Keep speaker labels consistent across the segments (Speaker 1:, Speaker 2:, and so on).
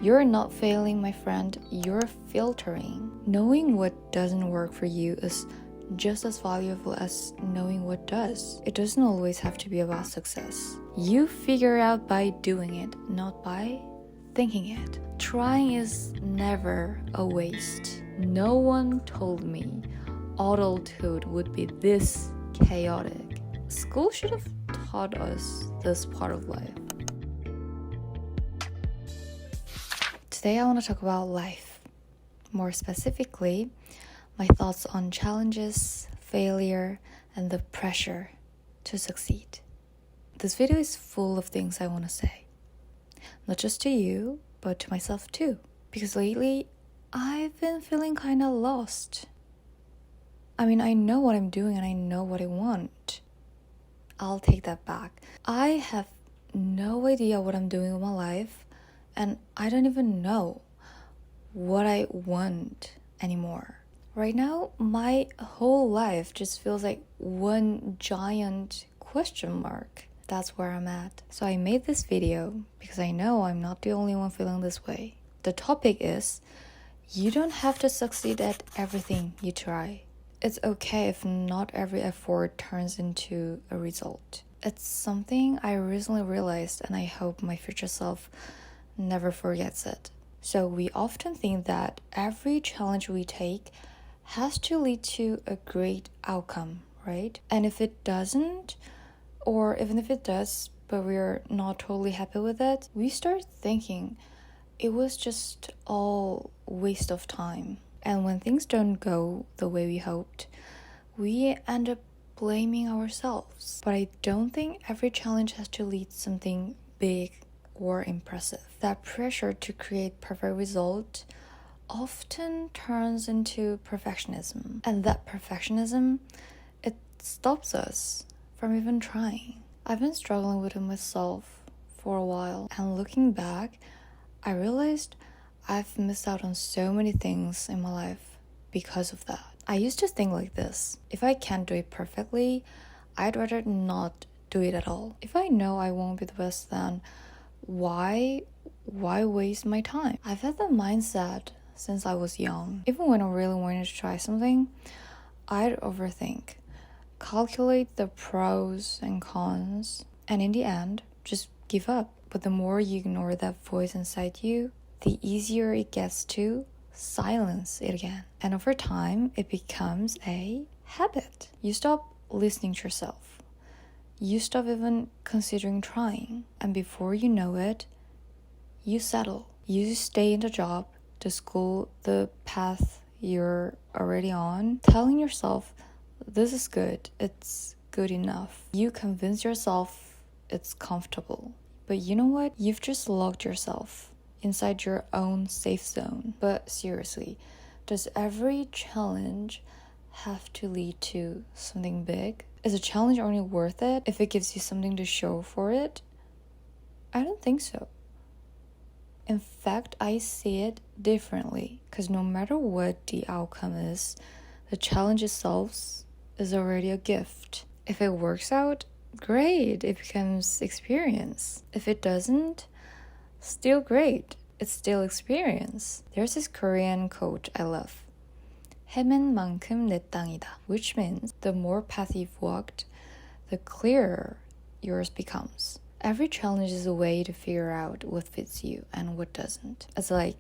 Speaker 1: You're not failing, my friend, you're filtering. Knowing what doesn't work for you is just as valuable as knowing what does. It doesn't always have to be about success. You figure out by doing it, not by thinking it. Trying is never a waste. No one told me adulthood would be this chaotic. School should have taught us this part of life. Today I want to talk about life. More specifically, my thoughts on challenges, failure, and the pressure to succeed. This video is full of things I want to say. Not just to you, but to myself too. Because lately, I've been feeling kind of lost. I know what I'm doing and I know what I want. I'll take that back. I have no idea what I'm doing with my life, and I don't even know what I want anymore. Right now, my whole life just feels like one giant question mark. That's where I'm at. So I made this video because I know I'm not the only one feeling this way. The topic is, you don't have to succeed at everything you try. It's okay if not every effort turns into a result. It's something I recently realized, and I hope my future self never forgets it. So we often think that every challenge we take has to lead to a great outcome, right? And if it doesn't, or even if it does, but we're not totally happy with it, we start thinking it was just all waste of time. And when things don't go the way we hoped, we end up blaming ourselves. But I don't think every challenge has to lead to something big or impressive. That pressure to create perfect result often turns into perfectionism. And that perfectionism, it stops us from even trying. I've been struggling with it myself for a while, and looking back, I realized I've missed out on so many things in my life because of that. I used to think like this: if I can't do it perfectly, I'd rather not do it at all. If I know I won't be the best, then why waste my time? I've had that mindset since I was young. Even when I really wanted to try something, I'd overthink, calculate the pros and cons, and in the end, just give up. But the more you ignore that voice inside you, the easier it gets to silence it again. And over time, it becomes a habit. You stop listening to yourself. You stop even considering trying. And before you know it, you settle. You stay in the job, the school, the path you're already on, telling yourself, this is good, it's good enough. You convince yourself it's comfortable. But you know what? You've just locked yourself inside your own safe zone. But seriously, does every challenge have to lead to something big? Is a challenge only worth it if it gives you something to show for it? I don't think so. In fact, I see it differently, because no matter what the outcome is, the challenge itself is already a gift. If it works out, great, it becomes experience. If it doesn't, still great, it's still experience. There's this Korean quote I love. 헤맨 만큼 내 땅이다, which means the more path you've walked, the clearer yours becomes. Every challenge is a way to figure out what fits you and what doesn't. It's like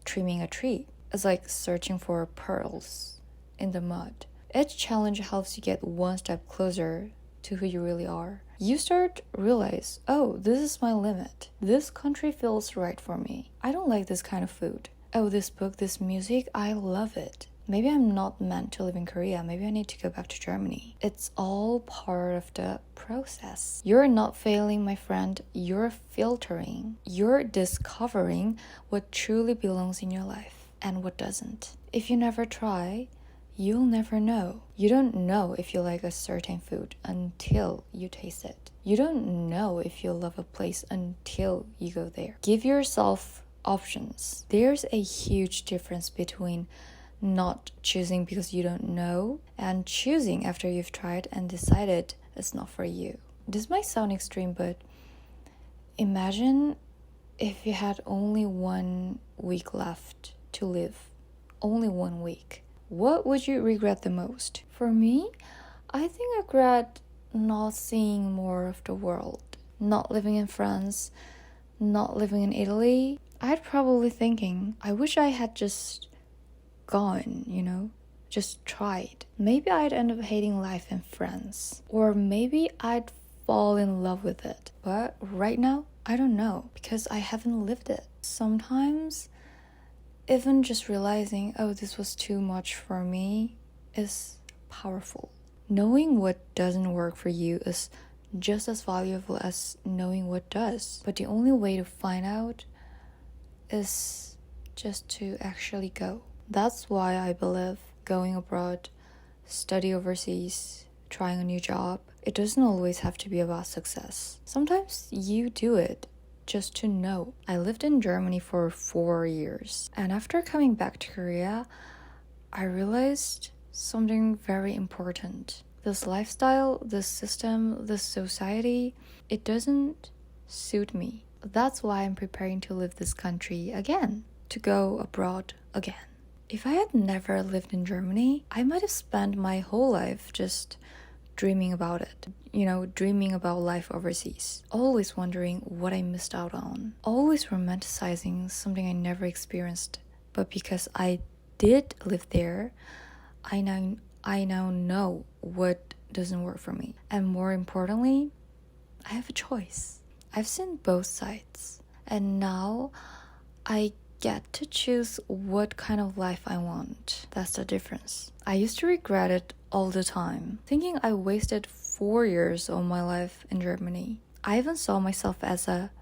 Speaker 1: trimming a tree. It's like searching for pearls in the mud. Each challenge helps you get one step closer to who you really are. You start realize, oh, this is my limit. This country feels right for me. I don't like this kind of food. Oh, this book, this music, I love it. Maybe I'm not meant to live in Korea. Maybe I need to go back to Germany. It's all part of the process. You're not failing, my friend. You're filtering. You're discovering what truly belongs in your life and what doesn't. If you never try, you'll never know. You don't know if you like a certain food until you taste it. You don't know if you love a place until you go there. Give yourself options. There's a huge difference between not choosing because you don't know and choosing after you've tried and decided it's not for you. This might sound extreme, but imagine if you had only 1 week left to live, only 1 week, what would you regret the most? For me, I think I regret not seeing more of the world, not living in France, not living in Italy. I'd probably thinking, I wish I had just gone, just tried. Maybe I'd end up hating life in France, or maybe I'd fall in love with it. But right now, I don't know, because I haven't lived it. Sometimes, even just realizing, oh, this was too much for me, is powerful. Knowing what doesn't work for you is just as valuable as knowing what does. But the only way to find out is just to actually go. That's why I believe going abroad, study overseas, trying a new job, it doesn't always have to be about success. Sometimes you do it just to know. I lived in Germany for 4 years, and after coming back to Korea, I realized something very important. This lifestyle, this system, this society, it doesn't suit me. That's why I'm preparing to leave this country again, to go abroad again. If I had never lived in Germany, I might have spent my whole life just dreaming about it. Dreaming about life overseas. Always wondering what I missed out on. Always romanticizing something I never experienced. But because I did live there, I now know what doesn't work for me. And more importantly, I have a choice. I've seen both sides. And now I get to choose what kind of life I want. That's the difference. I used to regret it all the time, thinking I wasted 4 years of my life in Germany. I even saw myself as a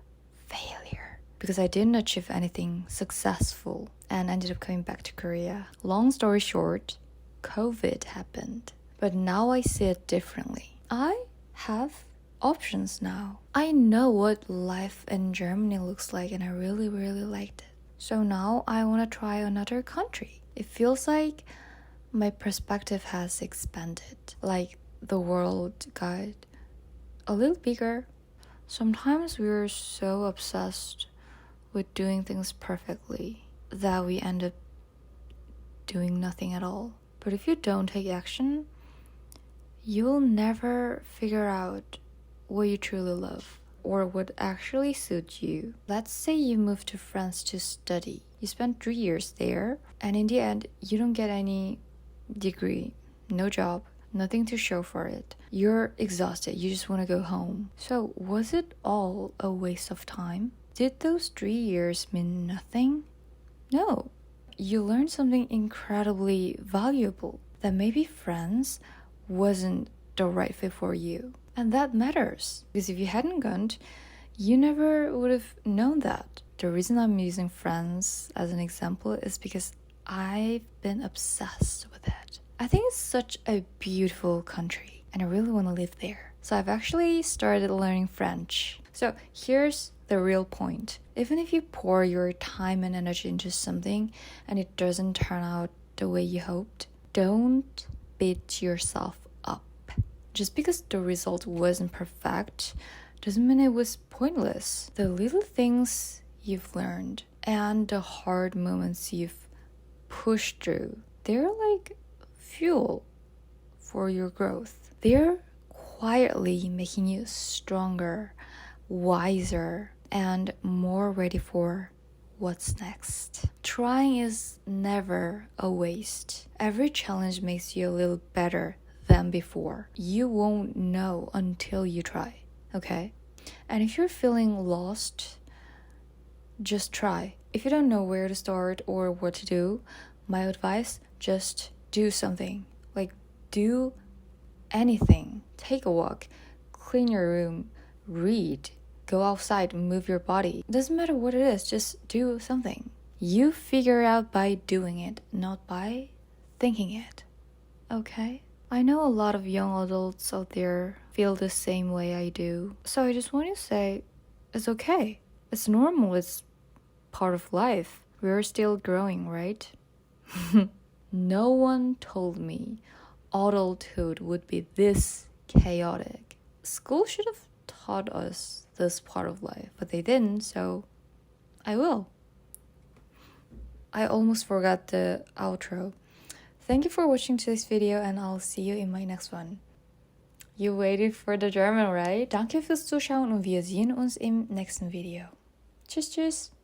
Speaker 1: failure because I didn't achieve anything successful and ended up coming back to Korea. Long story short, COVID happened. But now I see it differently. I have options now. I know what life in Germany looks like, and I really, really liked it. So now I want to try another country. It feels like my perspective has expanded, like the world got a little bigger. Sometimes we're so obsessed with doing things perfectly that we end up doing nothing at all. But if you don't take action, you'll never figure out what you truly love or what actually suits you. Let's say you move to France to study. You spend 3 years there, and in the end, you don't get any degree, no job, nothing to show for it. You're exhausted, you just want to go home. So was it all a waste of time? Did those 3 years mean nothing? No. You learned something incredibly valuable, that maybe France wasn't the right fit for you. And that matters, because if you hadn't gone, you never would have known that. The reason I'm using France as an example is because I've been obsessed with it. I think it's such a beautiful country, and I really want to live there. So I've actually started learning French. So here's the real point. Even if you pour your time and energy into something and it doesn't turn out the way you hoped, don't beat yourself up. Just because the result wasn't perfect doesn't mean it was pointless. The little things you've learned and the hard moments you've pushed through, they're like fuel for your growth. They're quietly making you stronger, wiser, and more ready for what's next. Trying is never a waste. Every challenge makes you a little better than before. You won't know until you try, okay? And if you're feeling lost, just try. If you don't know where to start or what to do, my advice, just do something. Like, do anything. Take a walk, clean your room, read, go outside, move your body. It doesn't matter what it is, just do something. You figure it out by doing it, not by thinking it. Okay? I know a lot of young adults out there feel the same way I do. So I just want to say, it's okay. It's normal. It's part of life. We're still growing, right? No one told me adulthood would be this chaotic. School should have taught us this part of life, but they didn't, so I will. I almost forgot the outro. Thank you for watching today's video and I'll see you in my next one. You waited for the German, right? Danke fürs Zuschauen und wir sehen uns im nächsten Video. Tschüss, tschüss.